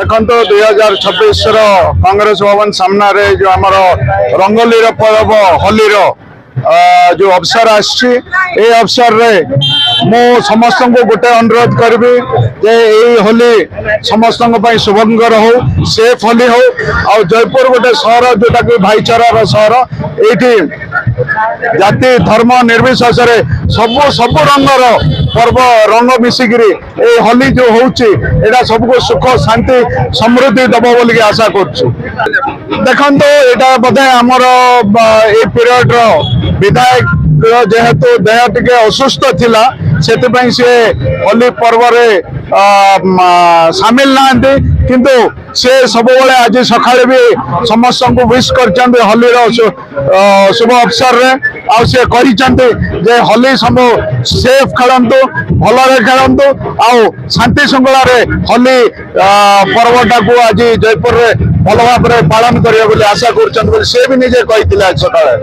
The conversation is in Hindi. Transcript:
देखो 2026 कांग्रेस भवन सामने जो आम रंगोली पर्व होली जो अवसर आसर रे मु समस्त को गोटे अनुरोध करी जे होली समस्त शुभंकर हो सेफ होली हो आ जयपुर गोटे सहर जोटा कि भाईचारार सहर ये जाति धर्म निर्विशेष सबु सबु रंगर पर्व रंग मिसिकी होली जो होची एटा सबको सुख शांति समृद्धि दब बोल आशा करुँ। देखो यहाँ बोधे आमर ये पीरियड विधायक जेहेतु देह टिके असुस्थ थिला सेतिपई से होली पर्व रे सामिल नांती किंतु से सब बेले आज सकाळे भी समस्त को विश कर होली शुभ अवसर रे आ से करिचंती जे होली सब सेफ खेलंतु भलरे खेलंतु आ शांति श्रृंखला रे होली पर्वटा को आज जयपुर रे भल भाव पालन करिया बोली आशा करछन बोली से भी निजे कहिथिला सकाळे।